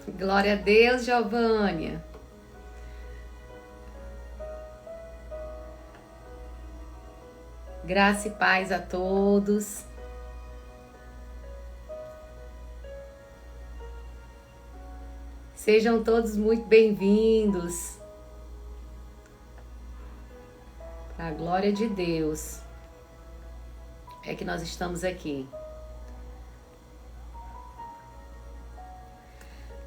Glória a Deus, Giovânia. Graça e paz a todos. Sejam todos muito bem-vindos. Para a glória de Deus é que nós estamos aqui.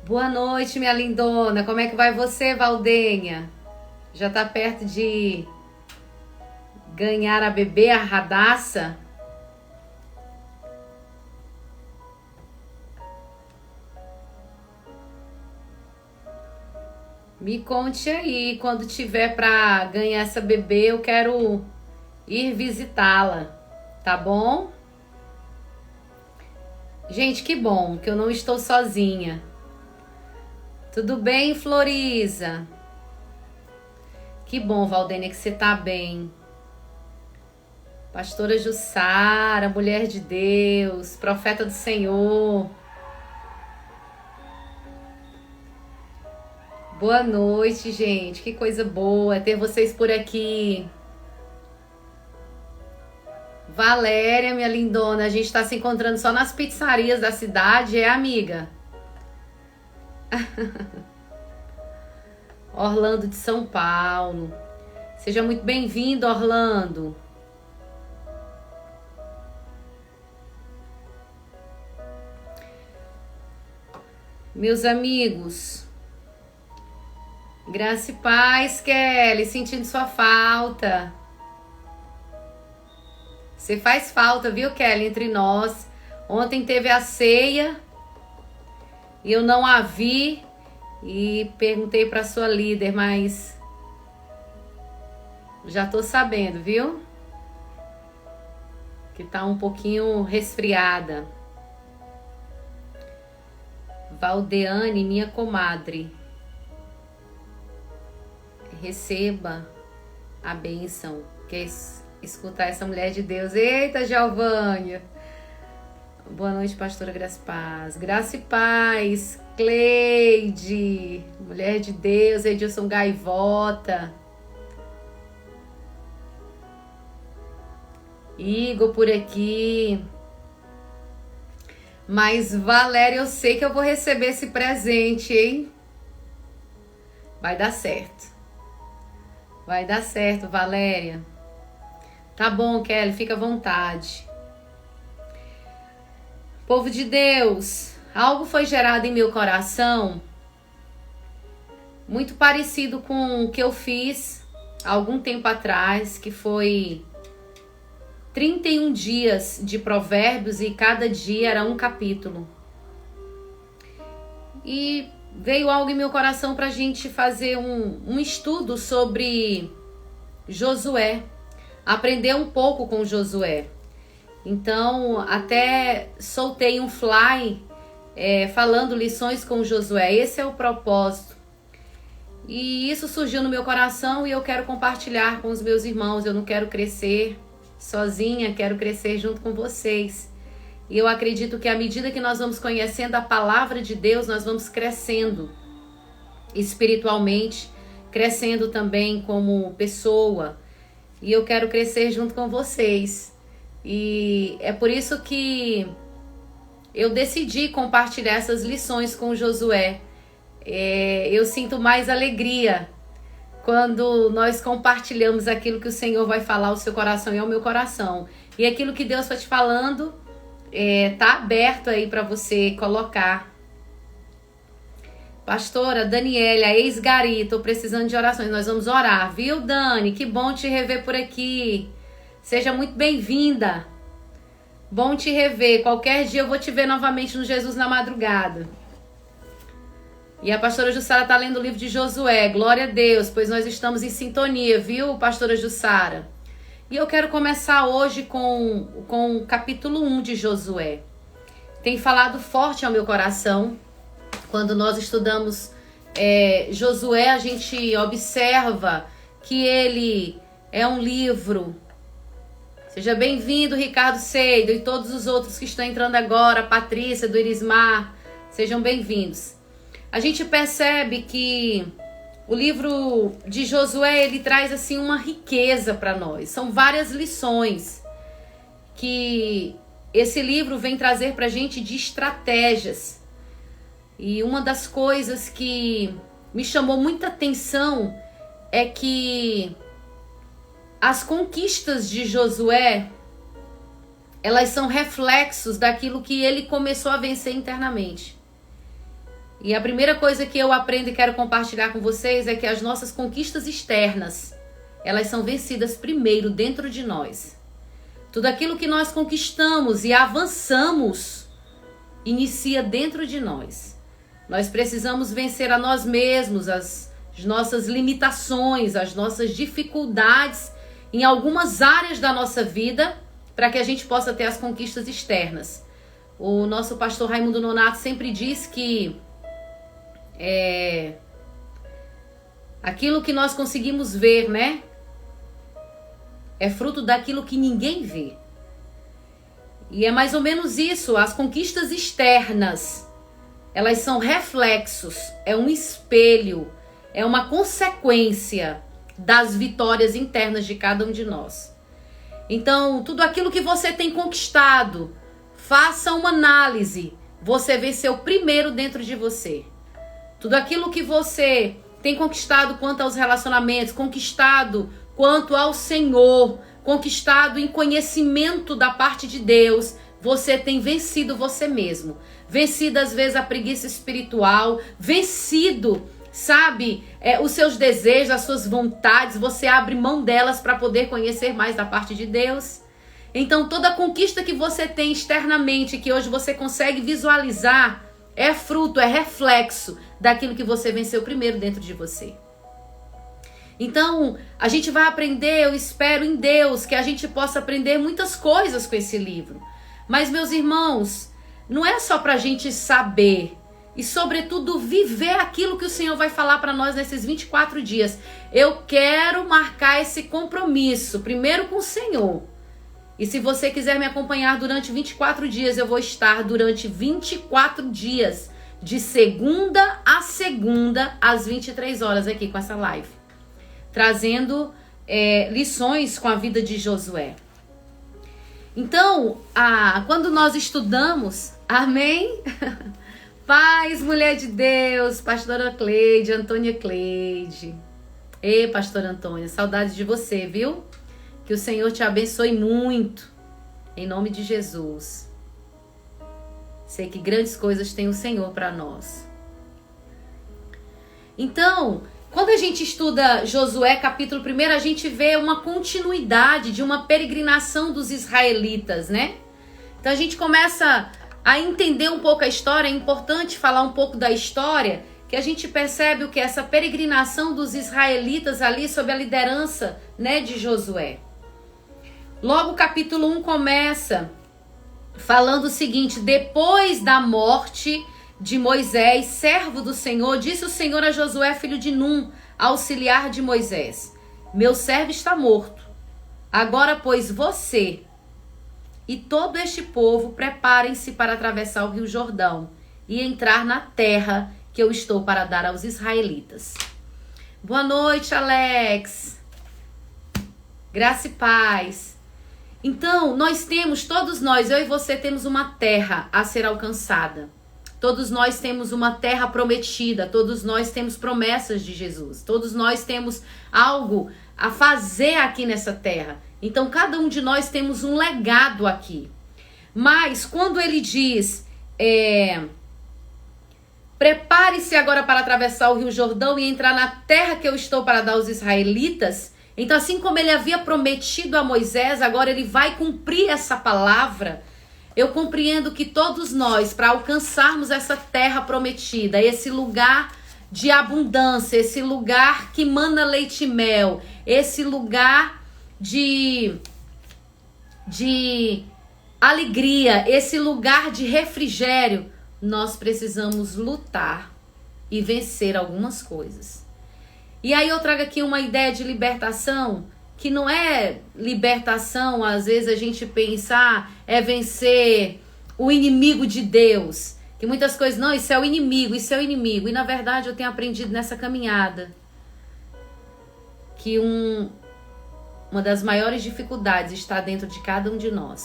Boa noite, minha lindona. Como é que vai você, Valdenha? Já tá perto de ganhar a bebê, a Radassa? Me conte aí, quando tiver para ganhar essa bebê, eu quero ir visitá-la, tá bom? Gente, que bom que eu não estou sozinha. Tudo bem, Floriza? Que bom, Valdênia, que você tá bem. Pastora Jussara, mulher de Deus, profeta do Senhor. Boa noite, gente. Que coisa boa ter vocês por aqui. Valéria, minha lindona, a gente tá se encontrando só nas pizzarias da cidade, é, amiga? Orlando de São Paulo. Seja muito bem-vindo, Orlando. Meus amigos, graça e paz, Kelly, sentindo sua falta. Você faz falta, viu, Kelly, entre nós. Ontem teve a ceia e eu não a vi e perguntei para sua líder, mas já tô sabendo, viu? Que tá um pouquinho resfriada. Valdeane, minha comadre, receba a bênção. Quer escutar essa mulher de Deus? Eita, Giovânia! Boa noite, pastora Graça e Paz. Graça e Paz, Cleide, mulher de Deus, Edilson Gaivota. Igor por aqui. Mas, Valéria, eu sei que eu vou receber esse presente, hein? Vai dar certo. Vai dar certo, Valéria. Tá bom, Kelly, fica à vontade. Povo de Deus, algo foi gerado em meu coração muito parecido com o que eu fiz há algum tempo atrás, que foi 31 dias de provérbios e cada dia era um capítulo. E veio algo em meu coração para a gente fazer um estudo sobre Josué, aprender um pouco com Josué. Então, até soltei um fly falando lições com Josué. Esse é o propósito. E isso surgiu no meu coração e eu quero compartilhar com os meus irmãos. Eu não quero crescer sozinha, quero crescer junto com vocês. E eu acredito que à medida que nós vamos conhecendo a palavra de Deus, nós vamos crescendo espiritualmente, crescendo também como pessoa. E eu quero crescer junto com vocês. E é por isso que eu decidi compartilhar essas lições com Josué. Eu sinto mais alegria quando nós compartilhamos aquilo que o Senhor vai falar ao seu coração e ao meu coração. E aquilo que Deus está te falando tá aberto aí para você colocar. Pastora Daniela, ex-Gari, tô precisando de orações. Nós vamos orar, viu, Dani? Que bom te rever por aqui. Seja muito bem-vinda. Bom te rever. Qualquer dia eu vou te ver novamente no Jesus na Madrugada. E a pastora Jussara está lendo o livro de Josué. Glória a Deus, pois nós estamos em sintonia, viu, pastora Jussara? E eu quero começar hoje com o capítulo 1 de Josué. Tem falado forte ao meu coração. Quando nós estudamos Josué, a gente observa que ele é um livro. Seja bem-vindo, Ricardo Seido, e todos os outros que estão entrando agora, Patrícia, do Irismar, sejam bem-vindos. a gente percebe que o livro de Josué, ele traz assim uma riqueza para nós. São várias lições que esse livro vem trazer para a gente de estratégias. E uma das coisas que me chamou muita atenção é que as conquistas de Josué, elas são reflexos daquilo que ele começou a vencer internamente. E a primeira coisa que eu aprendo e quero compartilhar com vocês é que as nossas conquistas externas, elas são vencidas primeiro dentro de nós. Tudo aquilo que nós conquistamos e avançamos, inicia dentro de nós. Nós precisamos vencer a nós mesmos, as nossas limitações, as nossas dificuldades em algumas áreas da nossa vida, para que a gente possa ter as conquistas externas. O nosso pastor Raimundo Nonato sempre diz que aquilo que nós conseguimos ver, né? É fruto daquilo que ninguém vê. E é mais ou menos isso. As conquistas externas, elas são reflexos, é um espelho, é uma consequência das vitórias internas de cada um de nós. Então, tudo aquilo que você tem conquistado, faça uma análise. Você venceu primeiro dentro de você. Tudo aquilo que você tem conquistado quanto aos relacionamentos, conquistado quanto ao Senhor, conquistado em conhecimento da parte de Deus, você tem vencido você mesmo. Vencido às vezes a preguiça espiritual, vencido, sabe, os seus desejos, as suas vontades, você abre mão delas para poder conhecer mais da parte de Deus. Então toda conquista que você tem externamente, que hoje você consegue visualizar, é fruto, é reflexo daquilo que você venceu primeiro dentro de você. Então, a gente vai aprender, eu espero em Deus, que a gente possa aprender muitas coisas com esse livro. Mas, meus irmãos, não é só para a gente saber e, sobretudo, viver aquilo que o Senhor vai falar para nós nesses 24 dias. Eu quero marcar esse compromisso, primeiro com o Senhor. E se você quiser me acompanhar durante 24 dias, eu vou estar durante 24 dias, de segunda a segunda, às 23 horas aqui com essa live. Trazendo lições com a vida de Josué. Então, quando nós estudamos, amém? Paz, mulher de Deus, pastora Cleide, Antônia Cleide. Ei, pastora Antônia, saudades de você, viu? Que o Senhor te abençoe muito, em nome de Jesus. Sei que grandes coisas tem o Senhor para nós. Então, quando a gente estuda Josué, capítulo 1, a gente vê uma continuidade de uma peregrinação dos israelitas, né? Então a gente começa a entender um pouco a história. É importante falar um pouco da história, que a gente percebe o que é essa peregrinação dos israelitas ali sob a liderança, né, de Josué. Logo o capítulo 1 começa falando o seguinte: depois da morte de Moisés, servo do Senhor, disse o Senhor a Josué, filho de Num, auxiliar de Moisés: meu servo está morto. Agora, pois, você e todo este povo preparem-se para atravessar o rio Jordão e entrar na terra que eu estou para dar aos israelitas. Boa noite, Alex. Graça e paz. Então, nós temos, todos nós, eu e você, temos uma terra a ser alcançada. Todos nós temos uma terra prometida, todos nós temos promessas de Jesus, todos nós temos algo a fazer aqui nessa terra. Então, cada um de nós temos um legado aqui. Mas, quando ele diz, prepare-se agora para atravessar o rio Jordão e entrar na terra que eu estou para dar aos israelitas, então, assim como ele havia prometido a Moisés, agora ele vai cumprir essa palavra. Eu compreendo que todos nós, para alcançarmos essa terra prometida, esse lugar de abundância, esse lugar que mana leite e mel, esse lugar de alegria, esse lugar de refrigério, nós precisamos lutar e vencer algumas coisas. E aí eu trago aqui uma ideia de libertação, que não é libertação, às vezes a gente pensar, é vencer o inimigo de Deus. Que muitas coisas, não, isso é o inimigo, isso é o inimigo. E na verdade eu tenho aprendido nessa caminhada que uma das maiores dificuldades está dentro de cada um de nós.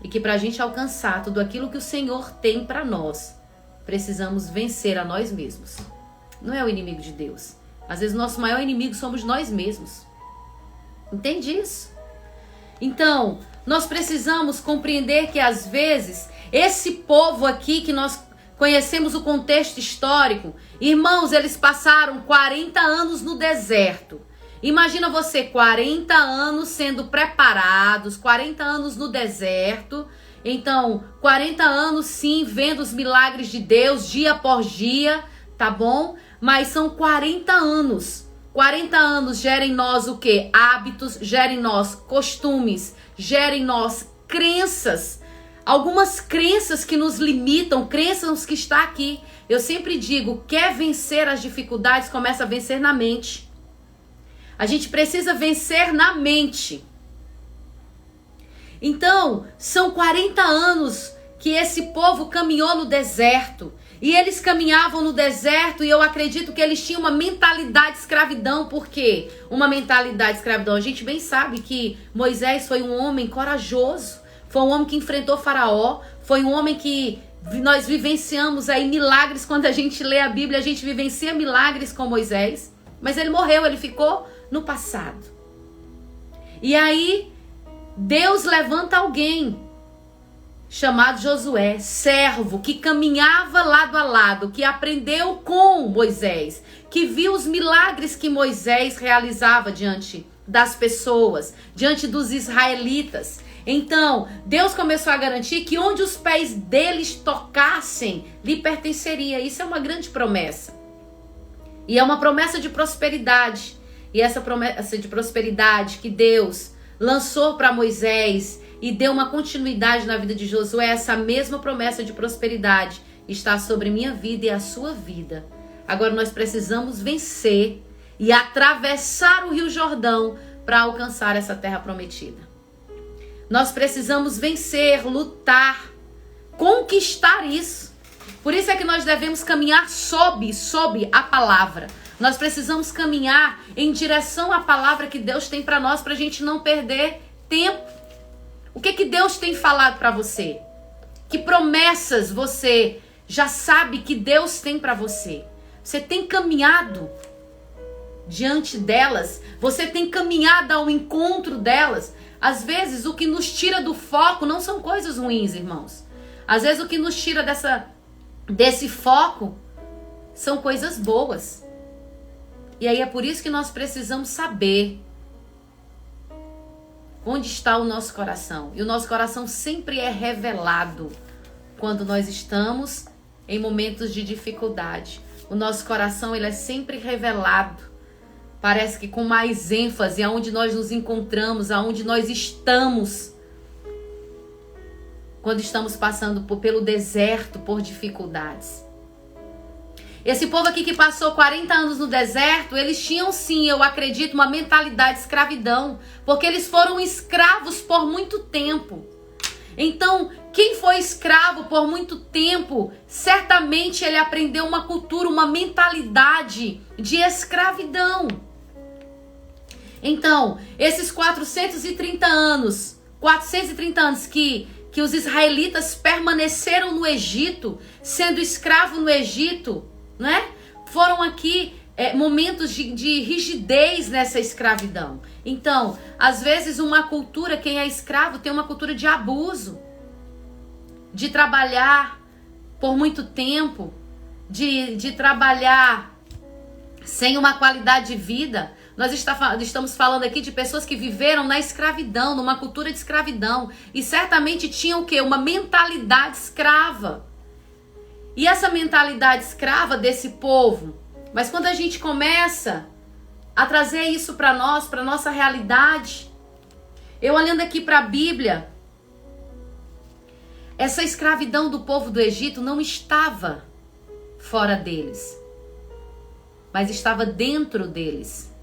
E que para a gente alcançar tudo aquilo que o Senhor tem para nós, precisamos vencer a nós mesmos. Não é o inimigo de Deus. Às vezes o nosso maior inimigo somos nós mesmos. Entende isso? Então, nós precisamos compreender que às vezes esse povo aqui que nós conhecemos o contexto histórico, irmãos, eles passaram 40 anos no deserto. Imagina você, 40 anos sendo preparados, 40 anos no deserto. Então, 40 anos sim, vendo os milagres de Deus dia após dia, tá bom? Mas são 40 anos. 40 anos gera em nós o quê? Hábitos, gera em nós costumes, gera em nós crenças. Algumas crenças que nos limitam, crenças que está aqui. Eu sempre digo, quer vencer as dificuldades, começa a vencer na mente. A gente precisa vencer na mente. Então, são 40 anos que esse povo caminhou no deserto. E eles caminhavam no deserto e eu acredito que eles tinham uma mentalidade de escravidão. Por quê? Uma mentalidade de escravidão. A gente bem sabe que Moisés foi um homem corajoso. Foi um homem que enfrentou Faraó. Foi um homem que nós vivenciamos aí milagres. Quando a gente lê a Bíblia, a gente vivencia milagres com Moisés. Mas ele morreu, ele ficou no passado. E aí, Deus levanta alguém chamado Josué, servo, que caminhava lado a lado, que aprendeu com Moisés, que viu os milagres que Moisés realizava diante das pessoas, diante dos israelitas. Então, Deus começou a garantir que onde os pés deles tocassem, lhe pertenceria. Isso é uma grande promessa. E é uma promessa de prosperidade. E essa promessa de prosperidade que Deus lançou para Moisés e deu uma continuidade na vida de Josué, essa mesma promessa de prosperidade está sobre minha vida e a sua vida. Agora nós precisamos vencer e atravessar o Rio Jordão para alcançar essa terra prometida. Nós precisamos vencer, lutar, conquistar isso. Por isso é que nós devemos caminhar sob a palavra. Nós precisamos caminhar em direção à palavra que Deus tem para nós, para a gente não perder tempo. O que Deus tem falado para você? Que promessas você já sabe que Deus tem para você? Você tem caminhado diante delas? Você tem caminhado ao encontro delas? Às vezes o que nos tira do foco não são coisas ruins, irmãos. Às vezes o que nos tira desse foco são coisas boas. E aí é por isso que nós precisamos saber onde está o nosso coração. E o nosso coração sempre é revelado quando nós estamos em momentos de dificuldade. O nosso coração, ele é sempre revelado. Parece que com mais ênfase aonde nós nos encontramos, aonde nós estamos. Quando estamos passando pelo deserto, por dificuldades. Esse povo aqui que passou 40 anos no deserto, eles tinham sim, eu acredito, uma mentalidade de escravidão. Porque eles foram escravos por muito tempo. Então, quem foi escravo por muito tempo, certamente ele aprendeu uma cultura, uma mentalidade de escravidão. Então, esses 430 anos que os israelitas permaneceram no Egito, sendo escravo no Egito, né? Foram aqui momentos de rigidez nessa escravidão. Então, às vezes uma cultura, quem é escravo tem uma cultura de abuso, de trabalhar por muito tempo, de trabalhar sem uma qualidade de vida. Nós estamos falando aqui de pessoas que viveram na escravidão, numa cultura de escravidão. E certamente tinham o quê? Uma mentalidade escrava. E essa mentalidade escrava desse povo. Mas quando a gente começa a trazer isso para nós, para nossa realidade, eu olhando aqui para a Bíblia, essa escravidão do povo do Egito não estava fora deles, mas estava dentro deles.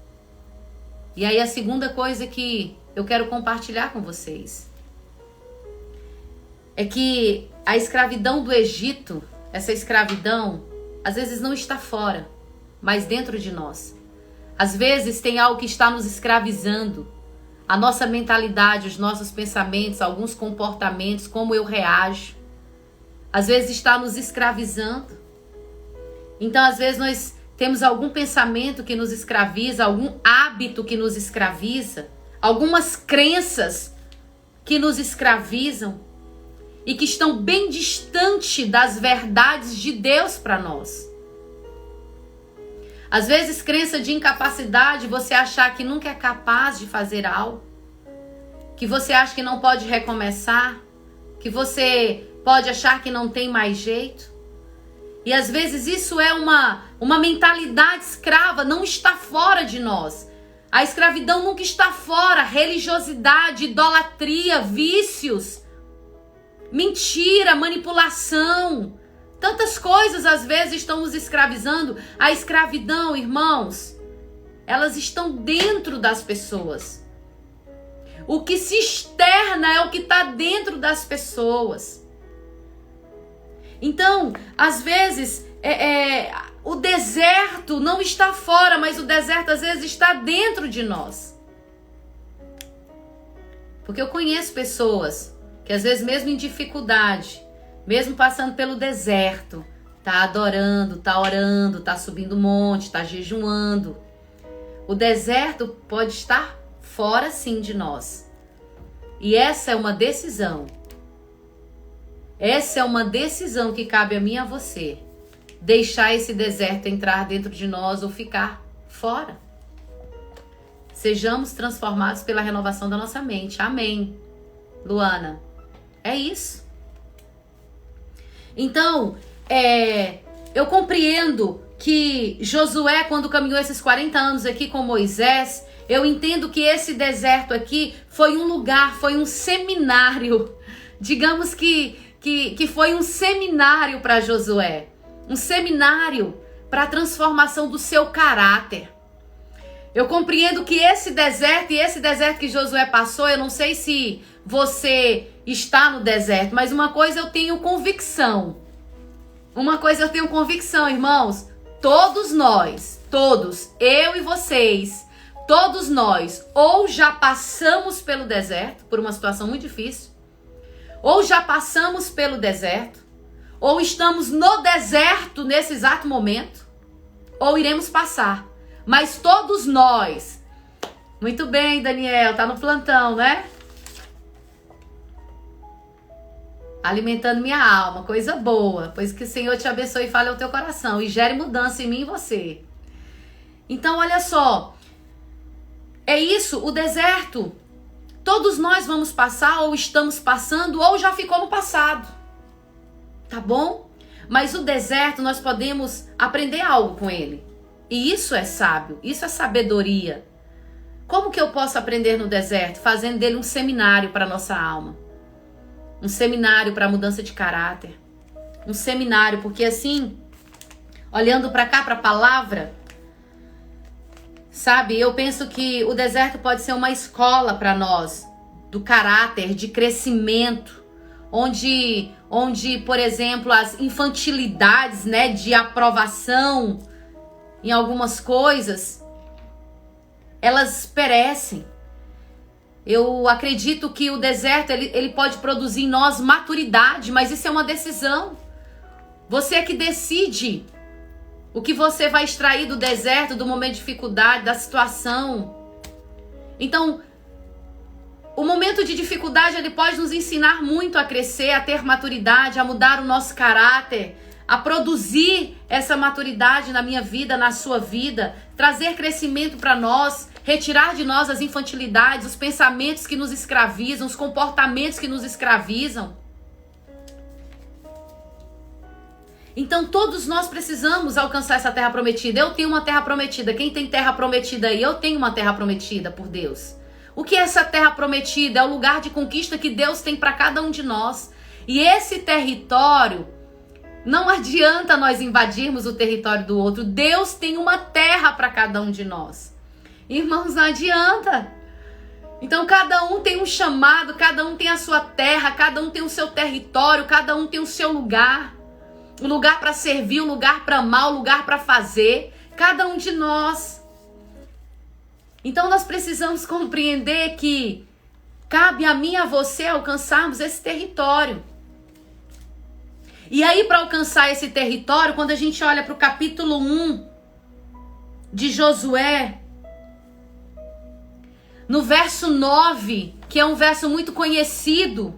E aí a segunda coisa que eu quero compartilhar com vocês é que a escravidão do Egito, essa escravidão, às vezes não está fora, mas dentro de nós. Às vezes tem algo que está nos escravizando. A nossa mentalidade, os nossos pensamentos, alguns comportamentos, como eu reajo. Às vezes está nos escravizando. Então, às vezes nós temos algum pensamento que nos escraviza, algum hábito que nos escraviza, algumas crenças que nos escravizam e que estão bem distante das verdades de Deus para nós. Às vezes, crença de incapacidade, você achar que nunca é capaz de fazer algo, que você acha que não pode recomeçar, que você pode achar que não tem mais jeito. E às vezes isso é uma mentalidade escrava, não está fora de nós. A escravidão nunca está fora. Religiosidade, idolatria, vícios, mentira, manipulação. Tantas coisas às vezes estão nos escravizando. A escravidão, irmãos, elas estão dentro das pessoas. O que se externa é o que está dentro das pessoas. Então, às vezes, o deserto não está fora, mas o deserto às vezes está dentro de nós. Porque eu conheço pessoas que às vezes mesmo em dificuldade, mesmo passando pelo deserto, tá adorando, tá orando, tá subindo um monte, tá jejuando. O deserto pode estar fora sim de nós. E essa é uma decisão. Essa é uma decisão que cabe a mim e a você. Deixar esse deserto entrar dentro de nós ou ficar fora. Sejamos transformados pela renovação da nossa mente. Amém. Luana, é isso. Então, eu compreendo que Josué, quando caminhou esses 40 anos aqui com Moisés, eu entendo que esse deserto aqui foi um lugar, foi um seminário. Digamos que foi um seminário para Josué. Um seminário para a transformação do seu caráter. Eu compreendo que esse deserto e esse deserto que Josué passou, eu não sei se você está no deserto, mas uma coisa eu tenho convicção. Uma coisa eu tenho convicção, irmãos. Todos nós, todos, eu e vocês, todos nós, ou já passamos pelo deserto, por uma situação muito difícil, ou já passamos pelo deserto, ou estamos no deserto nesse exato momento, ou iremos passar. Mas todos nós, muito bem, Daniel, tá no plantão, né? Alimentando minha alma, coisa boa, pois que o Senhor te abençoe e fale ao teu coração e gere mudança em mim e você. Então, olha só, é isso, o deserto, todos nós vamos passar, ou estamos passando, ou já ficou no passado, tá bom? Mas o deserto, nós podemos aprender algo com ele, e isso é sábio, isso é sabedoria. Como que eu posso aprender no deserto? Fazendo dele um seminário para a nossa alma. Um seminário para mudança de caráter. Um seminário, porque assim, olhando para cá, para a palavra, sabe, eu penso que o deserto pode ser uma escola para nós, do caráter, de crescimento, onde, por exemplo, as infantilidades, né, de aprovação em algumas coisas, elas perecem. Eu acredito que o deserto, ele pode produzir em nós maturidade, mas isso é uma decisão. Você é que decide o que você vai extrair do deserto, do momento de dificuldade, da situação. Então, o momento de dificuldade, ele pode nos ensinar muito a crescer, a ter maturidade, a mudar o nosso caráter, a produzir essa maturidade na minha vida, na sua vida, trazer crescimento para nós, retirar de nós as infantilidades, os pensamentos que nos escravizam, os comportamentos que nos escravizam. Então todos nós precisamos alcançar essa terra prometida. Eu tenho uma terra prometida. Quem tem terra prometida aí? Eu tenho uma terra prometida por Deus. O que é essa terra prometida? É o lugar de conquista que Deus tem para cada um de nós. E esse território, não adianta nós invadirmos o território do outro. Deus tem uma terra para cada um de nós. Irmãos, não adianta. Então cada um tem um chamado, cada um tem a sua terra, cada um tem o seu território, cada um tem o seu lugar. o lugar para servir, o lugar para amar, o lugar para fazer. Cada um de nós. Então nós precisamos compreender que cabe a mim e a você alcançarmos esse território. E aí, para alcançar esse território, quando a gente olha para o capítulo 1 de Josué, no verso 9, que é um verso muito conhecido,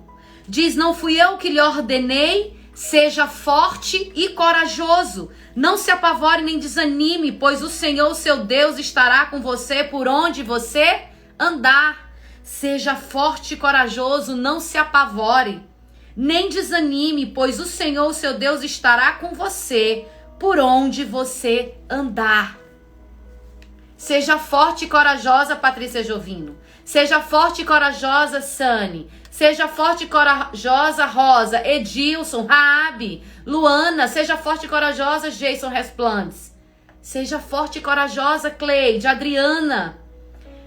diz: não fui eu que lhe ordenei, seja forte e corajoso, não se apavore nem desanime, pois o Senhor, seu Deus, estará com você por onde você andar. Seja forte e corajoso, não se apavore, nem desanime, pois o Senhor, seu Deus, estará com você por onde você andar. Seja forte e corajosa, Patrícia Jovino. Seja forte e corajosa, Sani. Seja forte e corajosa, Rosa, Edilson, Raabe, Luana. Seja forte e corajosa, Jason Resplandes. Seja forte e corajosa, Cleide, Adriana.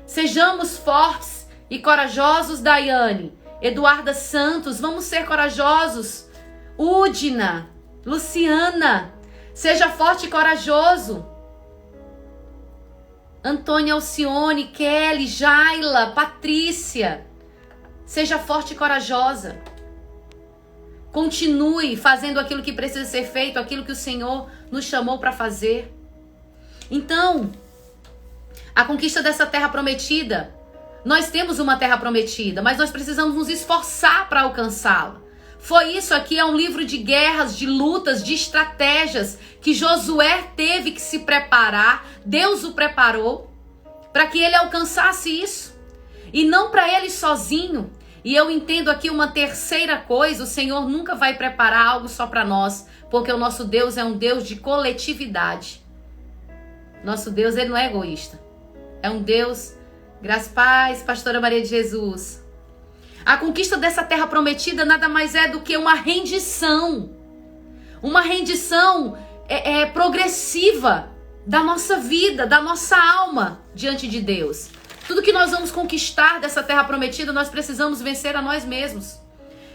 Sejamos fortes e corajosos, Daiane, Eduarda Santos. Vamos ser corajosos. Udina, Luciana. Seja forte e corajoso. Antônia Alcione, Kelly, Jaila, Patrícia. Seja forte e corajosa. Continue fazendo aquilo que precisa ser feito, aquilo que o Senhor nos chamou para fazer. Então, a conquista dessa terra prometida, nós temos uma terra prometida, mas nós precisamos nos esforçar para alcançá-la. Foi isso aqui, é um livro de guerras, de lutas, de estratégias que Josué teve que se preparar. Deus o preparou para que ele alcançasse isso. E não para ele sozinho. E eu entendo aqui uma terceira coisa: o Senhor nunca vai preparar algo só para nós, porque o nosso Deus é um Deus de coletividade. Nosso Deus, ele não é egoísta. É um Deus, graças a paz, pastora Maria de Jesus. A conquista dessa terra prometida nada mais é do que uma rendição. Uma rendição progressiva da nossa vida, da nossa alma diante de Deus. Tudo que nós vamos conquistar dessa terra prometida, nós precisamos vencer a nós mesmos.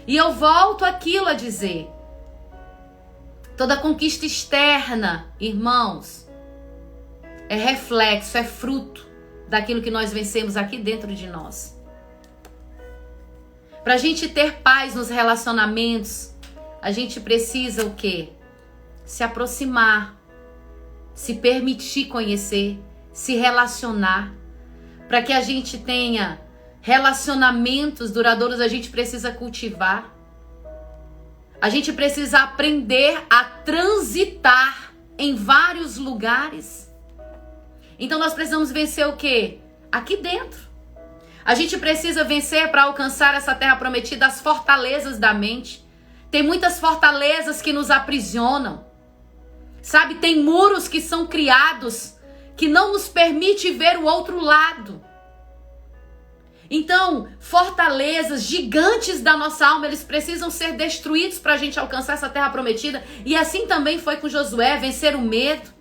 E eu volto àquilo a dizer: toda conquista externa, irmãos, é reflexo, é fruto daquilo que nós vencemos aqui dentro de nós. Para a gente ter paz nos relacionamentos, a gente precisa o quê? Se aproximar, se permitir conhecer, se relacionar. Para que a gente tenha relacionamentos duradouros, a gente precisa cultivar. A gente precisa aprender a transitar em vários lugares. Então nós precisamos vencer o quê? Aqui dentro. A gente precisa vencer para alcançar essa terra prometida as fortalezas da mente. Tem muitas fortalezas que nos aprisionam. Sabe, tem muros que são criados que não nos permite ver o outro lado. Então, fortalezas gigantes da nossa alma, eles precisam ser destruídos para a gente alcançar essa terra prometida. E assim também foi com Josué, vencer o medo.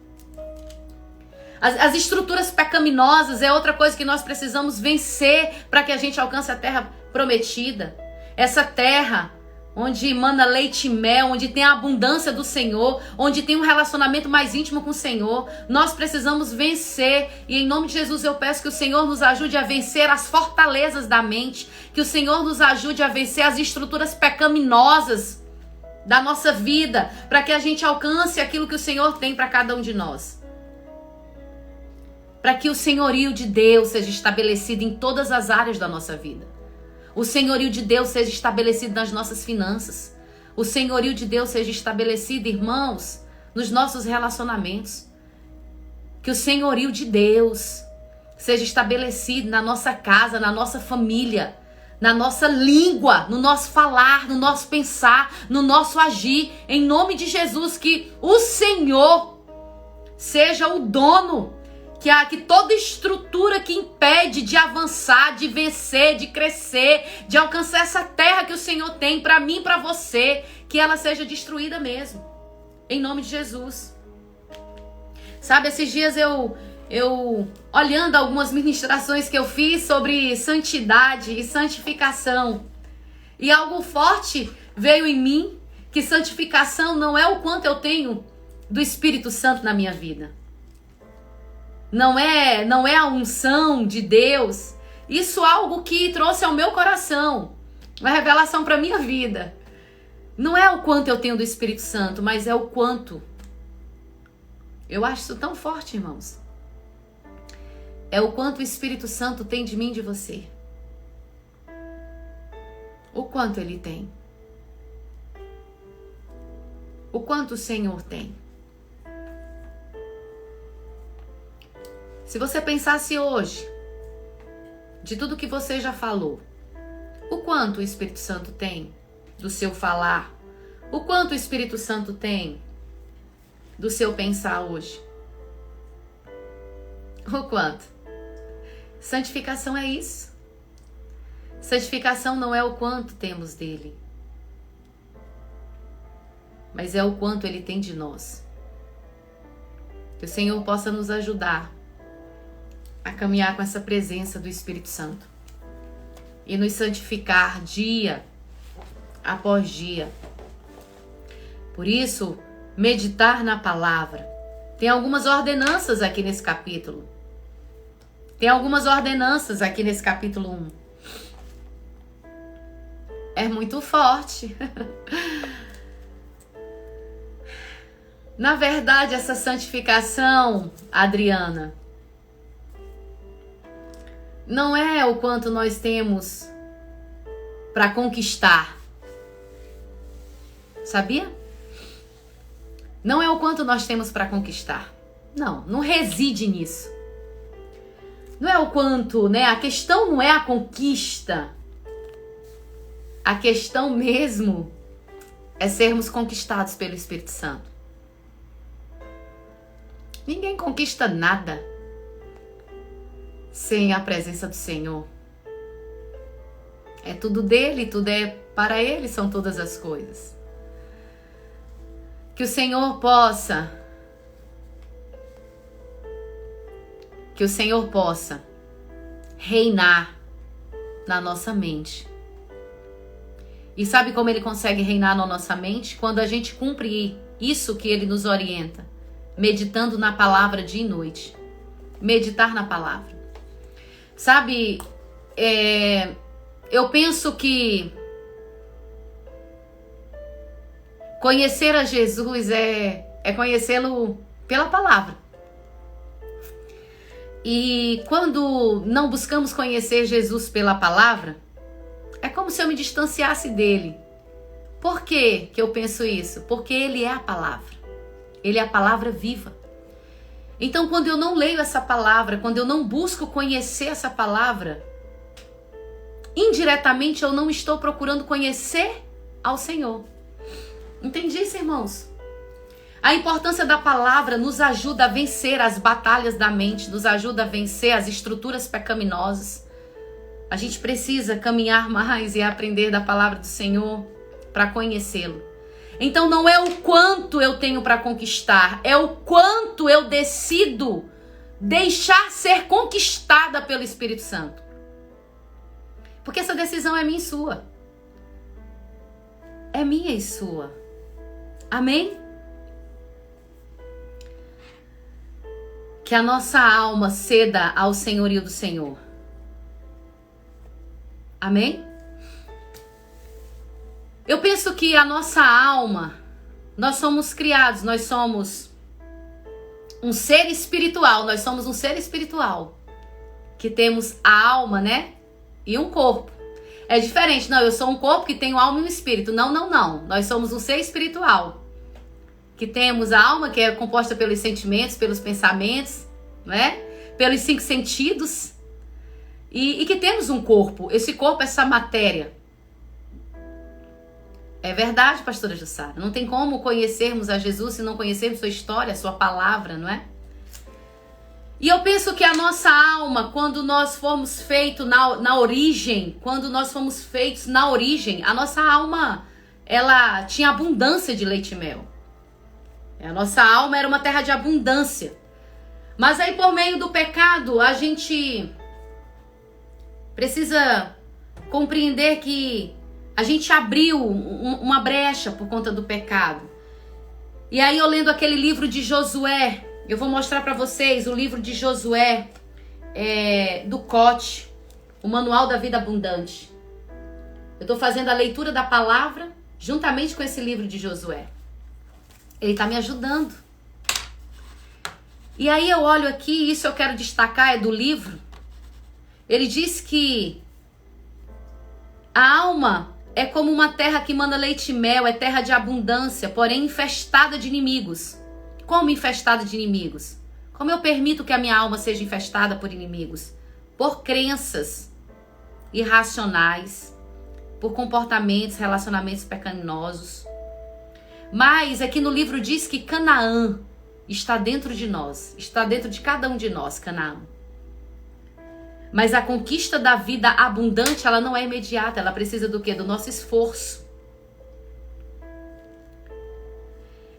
As estruturas pecaminosas é outra coisa que nós precisamos vencer para que a gente alcance a terra prometida. Essa terra onde emana leite e mel, onde tem a abundância do Senhor, onde tem um relacionamento mais íntimo com o Senhor. Nós precisamos vencer. E em nome de Jesus eu peço que o Senhor nos ajude a vencer as fortalezas da mente, que o Senhor nos ajude a vencer as estruturas pecaminosas da nossa vida, para que a gente alcance aquilo que o Senhor tem para cada um de nós. Para que o senhorio de Deus seja estabelecido em todas as áreas da nossa vida. O senhorio de Deus seja estabelecido nas nossas finanças. O senhorio de Deus seja estabelecido, irmãos, nos nossos relacionamentos. Que o senhorio de Deus seja estabelecido na nossa casa, na nossa família, na nossa língua, no nosso falar, no nosso pensar, no nosso agir. Em nome de Jesus, que o Senhor seja o dono. Que toda estrutura que impede de avançar, de vencer, de crescer, de alcançar essa terra que o Senhor tem para mim e para você, que ela seja destruída mesmo. Em nome de Jesus. Sabe, esses dias eu olhando algumas ministrações que eu fiz sobre santidade e santificação, e algo forte veio em mim, que santificação não é o quanto eu tenho do Espírito Santo na minha vida. Não é a unção de Deus. Isso é algo que trouxe ao meu coração, uma revelação para a minha vida. Não é o quanto eu tenho do Espírito Santo, mas é o quanto. Eu acho isso tão forte, irmãos. É o quanto o Espírito Santo tem de mim e de você. O quanto ele tem. O quanto o Senhor tem. Se você pensasse hoje, de tudo que você já falou, o quanto o Espírito Santo tem do seu falar, o quanto o Espírito Santo tem do seu pensar hoje? O quanto? Santificação é isso. Santificação não é o quanto temos dele, mas é o quanto ele tem de nós. Que o Senhor possa nos ajudar a caminhar com essa presença do Espírito Santo e nos santificar dia após dia. Por isso, meditar na palavra. Tem algumas ordenanças aqui nesse capítulo. Tem algumas ordenanças aqui nesse capítulo 1. É muito forte. Na verdade, essa santificação, Adriana, não é o quanto nós temos para conquistar. Sabia? Não é o quanto nós temos para conquistar. Não reside nisso. Não é o quanto, né? A questão não é a conquista. A questão mesmo é sermos conquistados pelo Espírito Santo. Ninguém conquista nada sem a presença do Senhor. É tudo dele, tudo é para ele, são todas as coisas. Que o Senhor possa reinar na nossa mente. E sabe como ele consegue reinar na nossa mente? Quando a gente cumpre isso que ele nos orienta, meditando na palavra dia e noite. Meditar na palavra. Sabe, eu penso que conhecer a Jesus é conhecê-lo pela palavra. E quando não buscamos conhecer Jesus pela palavra, é como se eu me distanciasse dele. Por que eu penso isso? Porque ele é a palavra. Ele é a palavra viva. Então, quando eu não leio essa palavra, quando eu não busco conhecer essa palavra, indiretamente eu não estou procurando conhecer ao Senhor. Entendi isso, irmãos? A importância da palavra nos ajuda a vencer as batalhas da mente, nos ajuda a vencer as estruturas pecaminosas. A gente precisa caminhar mais e aprender da palavra do Senhor para conhecê-lo. Então não é o quanto eu tenho para conquistar, é o quanto eu decido deixar ser conquistada pelo Espírito Santo. Porque essa decisão é minha e sua. É minha e sua. Amém? Que a nossa alma ceda ao senhorio do Senhor. Amém? Eu penso que a nossa alma, nós somos criados, nós somos um ser espiritual, nós somos um ser espiritual, que temos a alma, né? E um corpo. É diferente, não, eu sou um corpo que tem alma e um espírito. Não. Nós somos um ser espiritual, que temos a alma, que é composta pelos sentimentos, pelos pensamentos, né? Pelos 5 sentidos. E que temos um corpo, esse corpo, essa matéria. É verdade, pastora Jussara. Não tem como conhecermos a Jesus se não conhecermos sua história, sua palavra, não é? E eu penso que a nossa alma, quando nós fomos feitos na origem, a nossa alma, ela tinha abundância de leite e mel. A nossa alma era uma terra de abundância. Mas aí, por meio do pecado, a gente precisa compreender que A gente abriu uma brecha por conta do pecado. E aí eu lendo aquele livro de Josué, eu vou mostrar para vocês o livro de Josué, do Cote, o Manual da Vida Abundante. Eu estou fazendo a leitura da palavra juntamente com esse livro de Josué. Ele está me ajudando. E aí eu olho aqui, isso eu quero destacar, é do livro. Ele diz que a alma é como uma terra que manda leite e mel, é terra de abundância, porém infestada de inimigos. Como infestada de inimigos? Como eu permito que a minha alma seja infestada por inimigos? Por crenças irracionais, por comportamentos, relacionamentos pecaminosos. Mas aqui no livro diz que Canaã está dentro de nós, está dentro de cada um de nós, Canaã. Mas a conquista da vida abundante, ela não é imediata, ela precisa do quê? Do nosso esforço.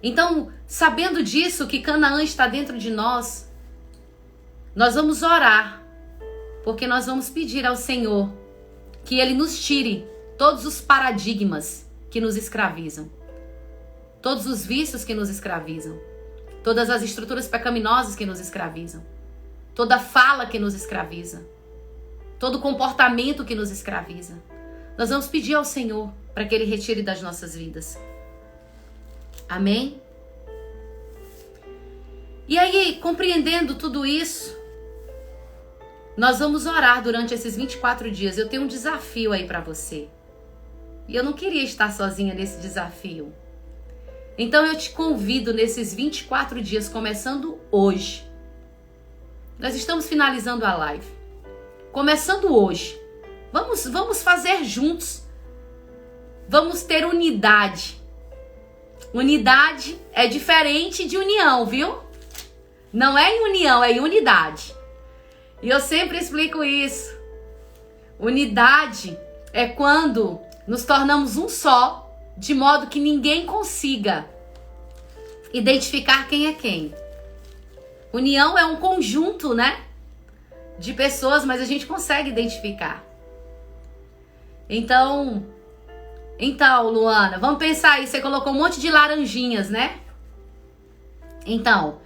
Então, sabendo disso, que Canaã está dentro de nós, nós vamos orar, porque nós vamos pedir ao Senhor que Ele nos tire todos os paradigmas que nos escravizam, todos os vícios que nos escravizam, todas as estruturas pecaminosas que nos escravizam, toda fala que nos escraviza, todo comportamento que nos escraviza. Nós vamos pedir ao Senhor para que Ele retire das nossas vidas. Amém? E aí, compreendendo tudo isso, nós vamos orar durante esses 24 dias. Eu tenho um desafio aí para você. E eu não queria estar sozinha nesse desafio. Então eu te convido nesses 24 dias, começando hoje. Nós estamos finalizando a live. Começando hoje. Vamos fazer juntos. Vamos ter unidade. Unidade é diferente de união, viu? Não é em união, é em unidade. E eu sempre explico isso. Unidade é quando nos tornamos um só, de modo que ninguém consiga identificar quem é quem. União é um conjunto, né? De pessoas, mas a gente consegue identificar. Então, Luana, vamos pensar aí. Você colocou um monte de laranjinhas, né? Então,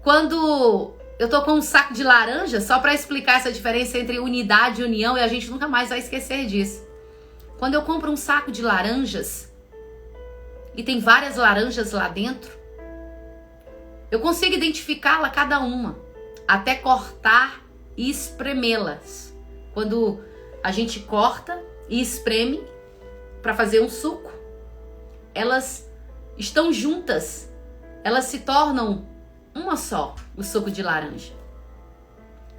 quando eu tô com um saco de laranja, só para explicar essa diferença entre unidade e união, e a gente nunca mais vai esquecer disso. Quando eu compro um saco de laranjas, e tem várias laranjas lá dentro, eu consigo identificá-la cada uma, até cortar e espremê-las. Quando a gente corta e espreme para fazer um suco, elas estão juntas, elas se tornam uma só, o suco de laranja.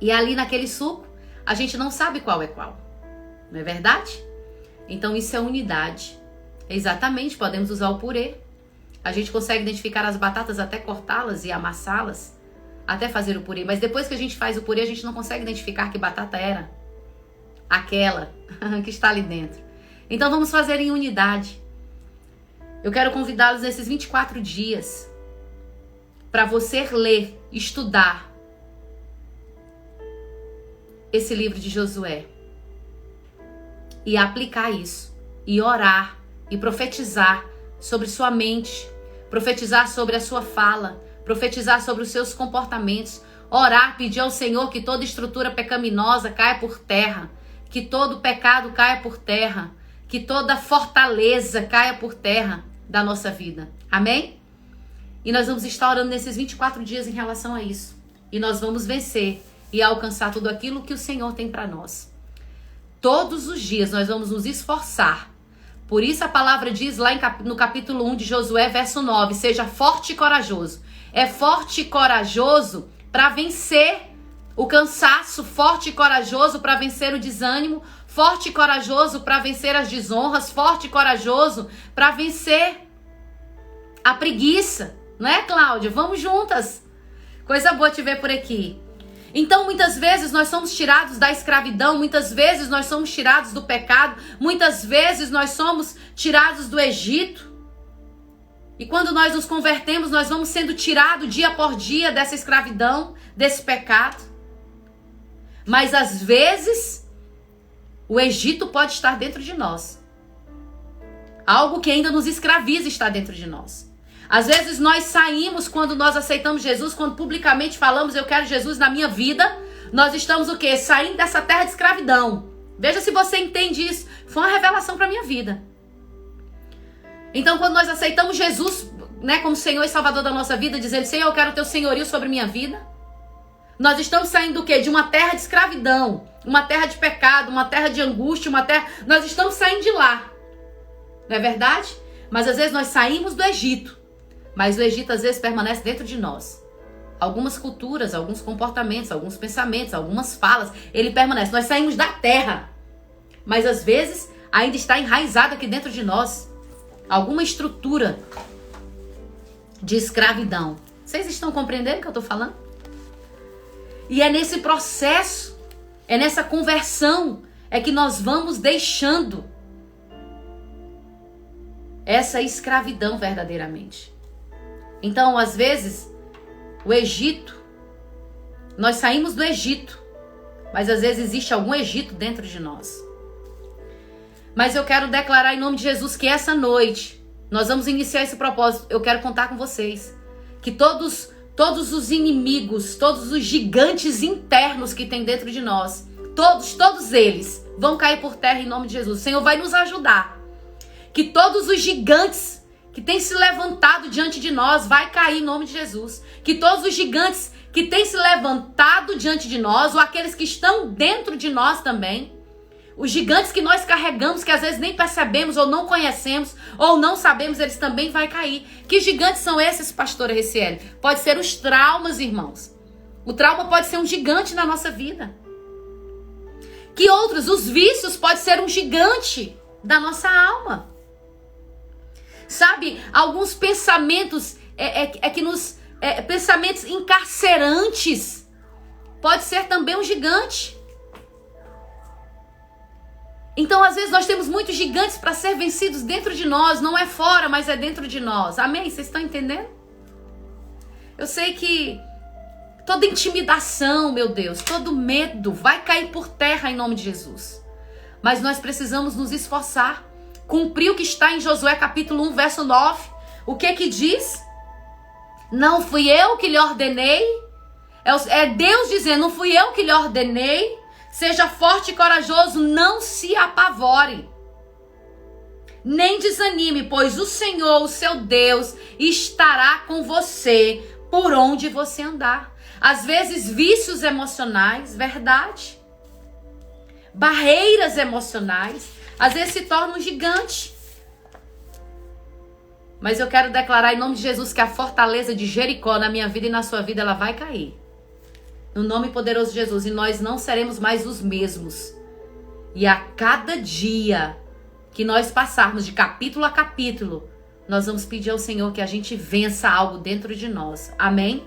E ali naquele suco, a gente não sabe qual é qual. Não é verdade? Então isso é unidade. Exatamente, podemos usar o purê. A gente consegue identificar as batatas até cortá-las e amassá-las, até fazer o purê. Mas depois que a gente faz o purê, a gente não consegue identificar que batata era aquela que está ali dentro. Então vamos fazer em unidade. Eu quero convidá-los nesses 24 dias para você ler, estudar esse livro de Josué e aplicar isso, e orar, e profetizar sobre sua mente, profetizar sobre a sua fala, profetizar sobre os seus comportamentos, orar, pedir ao Senhor que toda estrutura pecaminosa caia por terra, que todo pecado caia por terra, que toda fortaleza caia por terra da nossa vida. Amém? E nós vamos estar orando nesses 24 dias em relação a isso. E nós vamos vencer e alcançar tudo aquilo que o Senhor tem para nós. Todos os dias nós vamos nos esforçar. Por isso a palavra diz lá no capítulo 1 de Josué, verso 9, seja forte e corajoso. É forte e corajoso para vencer o cansaço, forte e corajoso para vencer o desânimo, forte e corajoso para vencer as desonras, forte e corajoso para vencer a preguiça. Não é, Cláudia? Vamos juntas. Coisa boa te ver por aqui. Então, muitas vezes nós somos tirados da escravidão, muitas vezes nós somos tirados do pecado, muitas vezes nós somos tirados do Egito. E quando nós nos convertemos, nós vamos sendo tirados dia por dia dessa escravidão, desse pecado. Mas às vezes, o Egito pode estar dentro de nós. Algo que ainda nos escraviza está dentro de nós. Às vezes nós saímos, quando nós aceitamos Jesus, quando publicamente falamos, eu quero Jesus na minha vida, nós estamos o quê? Saindo dessa terra de escravidão. Veja se você entende isso. Foi uma revelação para a minha vida. Então, quando nós aceitamos Jesus, né, como Senhor e Salvador da nossa vida, dizendo, Senhor, eu quero o teu senhorio sobre minha vida, nós estamos saindo do quê? De uma terra de escravidão, uma terra de pecado, uma terra de angústia, uma terra... Nós estamos saindo de lá. Não é verdade? Mas às vezes nós saímos do Egito, mas o Egito às vezes permanece dentro de nós. Algumas culturas, alguns comportamentos, alguns pensamentos, algumas falas, ele permanece. Nós saímos da terra, mas às vezes ainda está enraizado aqui dentro de nós alguma estrutura de escravidão. Vocês estão compreendendo o que eu estou falando? E é nesse processo, é nessa conversão, é que nós vamos deixando essa escravidão verdadeiramente. Então, às vezes, o Egito, nós saímos do Egito, mas às vezes existe algum Egito dentro de nós. Mas eu quero declarar em nome de Jesus que essa noite, nós vamos iniciar esse propósito. Eu quero contar com vocês que todos os inimigos, todos os gigantes internos que tem dentro de nós, todos eles vão cair por terra em nome de Jesus. O Senhor vai nos ajudar. Que todos os gigantes que têm se levantado diante de nós vai cair em nome de Jesus. Que todos os gigantes que têm se levantado diante de nós, ou aqueles que estão dentro de nós também, os gigantes que nós carregamos, que às vezes nem percebemos, ou não conhecemos, ou não sabemos, eles também vão cair. Que gigantes são esses, pastora Recieli? Pode ser os traumas, irmãos. O trauma pode ser um gigante na nossa vida. Que outros? Os vícios pode ser um gigante da nossa alma. Sabe, alguns pensamentos pensamentos encarcerantes pode ser também um gigante. Então, às vezes, nós temos muitos gigantes para ser vencidos dentro de nós. Não é fora, mas é dentro de nós. Amém? Vocês estão entendendo? Eu sei que toda intimidação, meu Deus, todo medo vai cair por terra em nome de Jesus. Mas nós precisamos nos esforçar. Cumprir o que está em Josué capítulo 1, verso 9. O que diz? Não fui eu que lhe ordenei. É Deus dizendo, não fui eu que lhe ordenei. Seja forte e corajoso, não se apavore. Nem desanime, pois o Senhor, o seu Deus, estará com você por onde você andar. Às vezes, vícios emocionais, verdade. Barreiras emocionais, às vezes se tornam um gigante. Mas eu quero declarar em nome de Jesus que a fortaleza de Jericó na minha vida e na sua vida, ela vai cair. No nome poderoso de Jesus. E nós não seremos mais os mesmos. E a cada dia que nós passarmos de capítulo a capítulo, nós vamos pedir ao Senhor que a gente vença algo dentro de nós. Amém?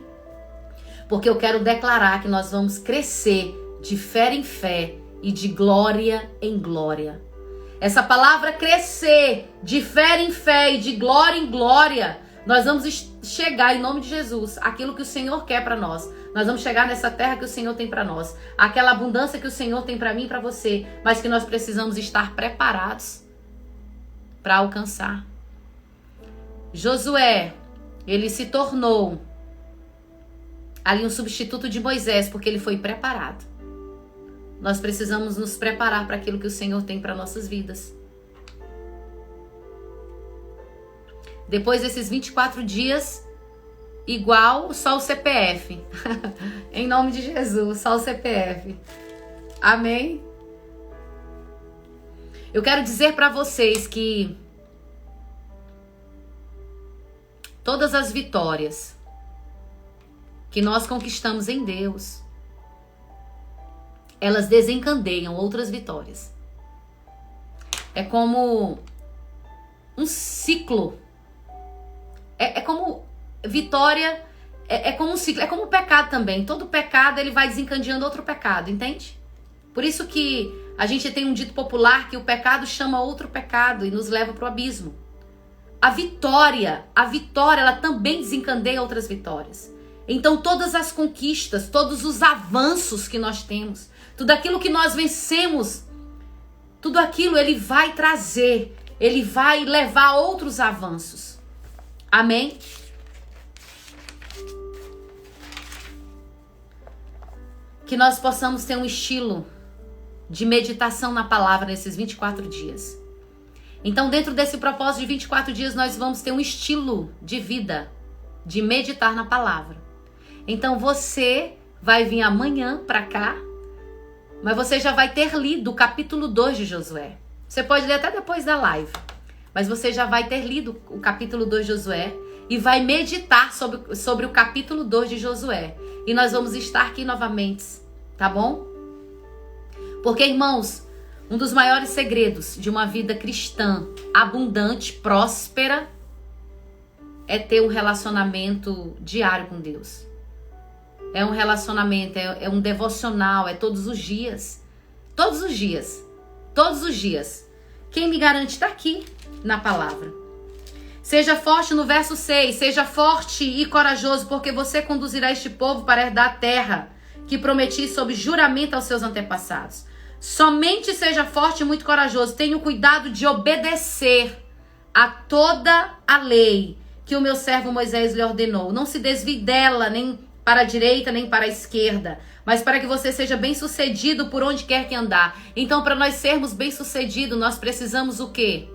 Porque eu quero declarar que nós vamos crescer de fé em fé e de glória em glória. Essa palavra crescer de fé em fé e de glória em glória, nós vamos chegar em nome de Jesus, aquilo que o Senhor quer para nós. Nós vamos chegar nessa terra que o Senhor tem para nós. Aquela abundância que o Senhor tem para mim e para você. Mas que nós precisamos estar preparados para alcançar. Josué, ele se tornou ali um substituto de Moisés, porque ele foi preparado. Nós precisamos nos preparar para aquilo que o Senhor tem para nossas vidas. Depois desses 24 dias, igual só o CPF. Em nome de Jesus, só o CPF. Amém? Eu quero dizer para vocês que todas as vitórias que nós conquistamos em Deus, elas desencadeiam outras vitórias. É como um ciclo. É como vitória, é como um ciclo, é como o pecado também. Todo pecado, ele vai desencadeando outro pecado, entende? Por isso que a gente tem um dito popular que o pecado chama outro pecado e nos leva para o abismo. A vitória, ela também desencadeia outras vitórias. Então todas as conquistas, todos os avanços que nós temos, tudo aquilo que nós vencemos, tudo aquilo ele vai trazer ele vai levar outros avanços. Amém? Que nós possamos ter um estilo de meditação na palavra nesses 24 dias. Então, dentro desse propósito de 24 dias, nós vamos ter um estilo de vida, de meditar na palavra. Então, você vai vir amanhã para cá, mas você já vai ter lido o capítulo 2 de Josué. Você pode ler até depois da live, mas você já vai ter lido o capítulo 2 de Josué e vai meditar sobre o capítulo 2 de Josué. E nós vamos estar aqui novamente, tá bom? Porque, irmãos, um dos maiores segredos de uma vida cristã abundante, próspera, é ter um relacionamento diário com Deus. É um relacionamento, é um devocional, é todos os dias. Todos os dias. Todos os dias. Quem me garante está aqui na palavra. Seja forte no verso 6. Seja forte e corajoso, porque você conduzirá este povo para herdar a terra que prometi sob juramento aos seus antepassados. Somente seja forte e muito corajoso. Tenha o cuidado de obedecer a toda a lei que o meu servo Moisés lhe ordenou. Não se desvie dela, nem para a direita, nem para a esquerda, mas para que você seja bem-sucedido por onde quer que andar. Então, para nós sermos bem-sucedidos, nós precisamos o quê?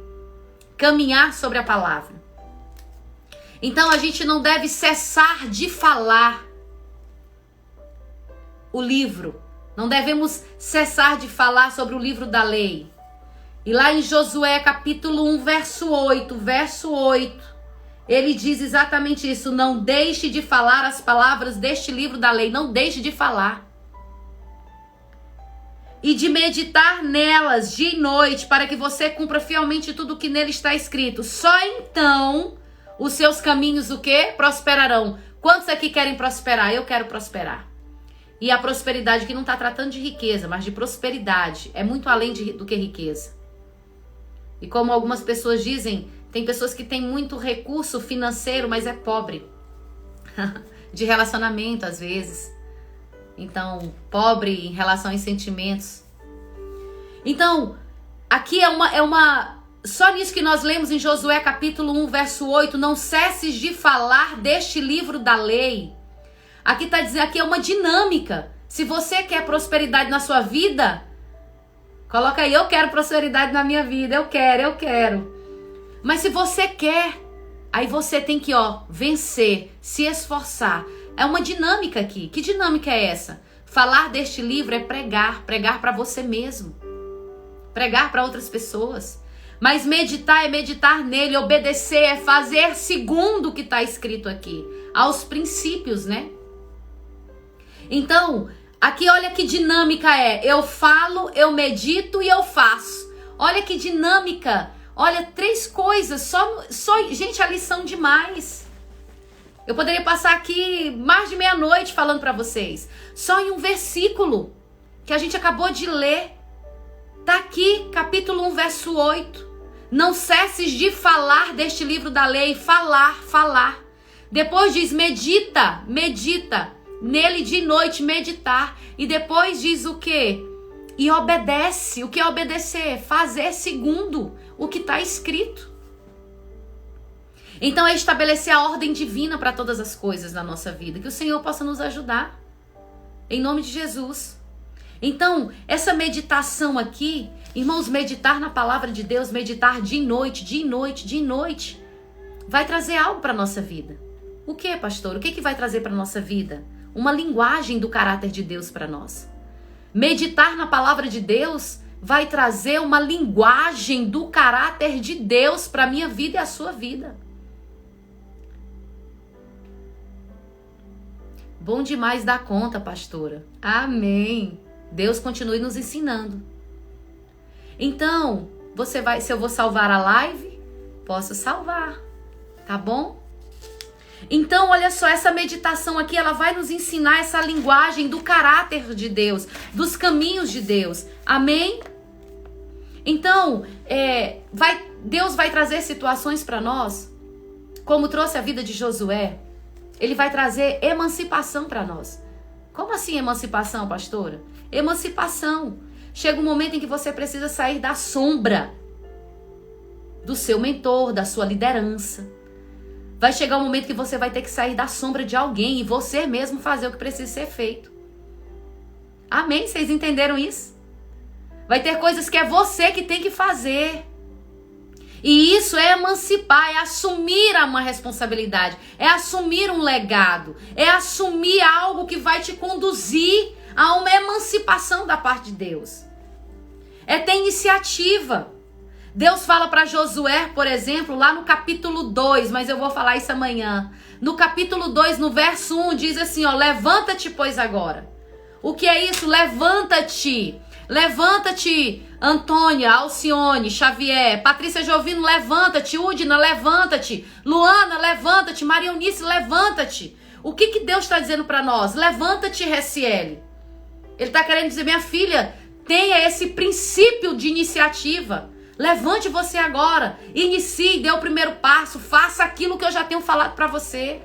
Caminhar sobre a palavra. Então, a gente não deve cessar de falar o livro. Não devemos cessar de falar sobre o livro da lei. E lá em Josué, capítulo 1, verso 8, ele diz exatamente isso. Não deixe de falar as palavras deste livro da lei. Não deixe de falar. E de meditar nelas dia e noite, para que você cumpra fielmente tudo o que nele está escrito. Só então os seus caminhos o quê? Prosperarão. Quantos aqui querem prosperar? Eu quero prosperar. E a prosperidade que não está tratando de riqueza, mas de prosperidade. É muito além do que riqueza. E como algumas pessoas dizem, tem pessoas que têm muito recurso financeiro, mas é pobre. De relacionamento, às vezes. Então, pobre em relação aos sentimentos. Então, aqui é uma... Só nisso que nós lemos em Josué capítulo 1, verso 8. Não cesses de falar deste livro da lei. Aqui está dizendo, aqui é uma dinâmica. Se você quer prosperidade na sua vida, coloca aí, eu quero prosperidade na minha vida. Eu quero. Mas se você quer, aí você tem que, vencer, se esforçar. É uma dinâmica aqui. Que dinâmica é essa? Falar deste livro é pregar para você mesmo. Pregar para outras pessoas. Mas meditar é meditar nele, obedecer é fazer segundo o que está escrito aqui. Aos princípios, né? Então, aqui olha que dinâmica é. Eu falo, eu medito e eu faço. Olha que dinâmica. Olha, 3 coisas. Só gente, a lição demais. Eu poderia passar aqui mais de meia-noite falando para vocês. Só em um versículo que a gente acabou de ler. Tá aqui, capítulo 1, verso 8. Não cesses de falar deste livro da lei. Falar. Depois diz medita. Nele de noite, meditar. E depois diz o quê? E obedece. O que é obedecer? Fazer segundo o que está escrito. Então é estabelecer a ordem divina para todas as coisas na nossa vida. Que o Senhor possa nos ajudar. Em nome de Jesus. Então, essa meditação aqui, irmãos, meditar na palavra de Deus, meditar dia e noite, vai trazer algo para a nossa vida. O que, pastor? O que vai trazer para a nossa vida? Uma linguagem do caráter de Deus para nós. Meditar na palavra de Deus vai trazer uma linguagem do caráter de Deus para a minha vida e a sua vida. Bom demais dar conta, pastora. Amém. Deus continue nos ensinando. Então, se eu vou salvar a live, posso salvar. Tá bom? Então, olha só, essa meditação aqui, ela vai nos ensinar essa linguagem do caráter de Deus, dos caminhos de Deus. Amém? Então, Deus vai trazer situações para nós, como trouxe a vida de Josué. Ele vai trazer emancipação para nós. Como assim emancipação, pastora? Emancipação. Chega um momento em que você precisa sair da sombra. do seu mentor, da sua liderança. Vai chegar um momento que você vai ter que sair da sombra de alguém e você mesmo fazer o que precisa ser feito. Amém? Vocês entenderam isso? Vai ter coisas que é você que tem que fazer. E isso é emancipar, é assumir uma responsabilidade, é assumir um legado, é assumir algo que vai te conduzir a uma emancipação da parte de Deus. É ter iniciativa. Deus fala para Josué, por exemplo, lá no capítulo 2, mas eu vou falar isso amanhã. No capítulo 2, no verso 1, diz assim, ó, levanta-te, pois agora. O que é isso? Levanta-te. Levanta-te, Antônia, Alcione, Xavier, Patrícia Jovino, levanta-te, Udina, levanta-te, Luana, levanta-te, Maria Eunice, levanta-te. O que Deus está dizendo para nós? Levanta-te, Reciele. Ele está querendo dizer, minha filha, tenha esse princípio de iniciativa. Levante você agora, inicie, dê o primeiro passo, faça aquilo que eu já tenho falado para você.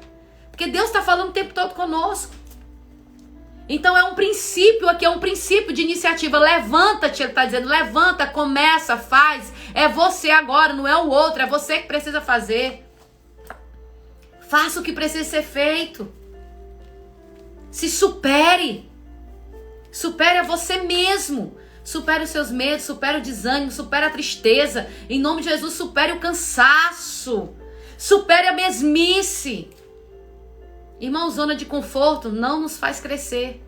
Porque Deus está falando o tempo todo conosco. Então é um princípio aqui, é um princípio de iniciativa. Levanta-te, ele está dizendo, levanta, começa, faz. É você agora, não é o outro, é você que precisa fazer. Faça o que precisa ser feito. Se supere. Supere a você mesmo. Supere os seus medos, supere o desânimo, supere a tristeza. Em nome de Jesus, supere o cansaço. Supere a mesmice. Irmão, zona de conforto não nos faz crescer.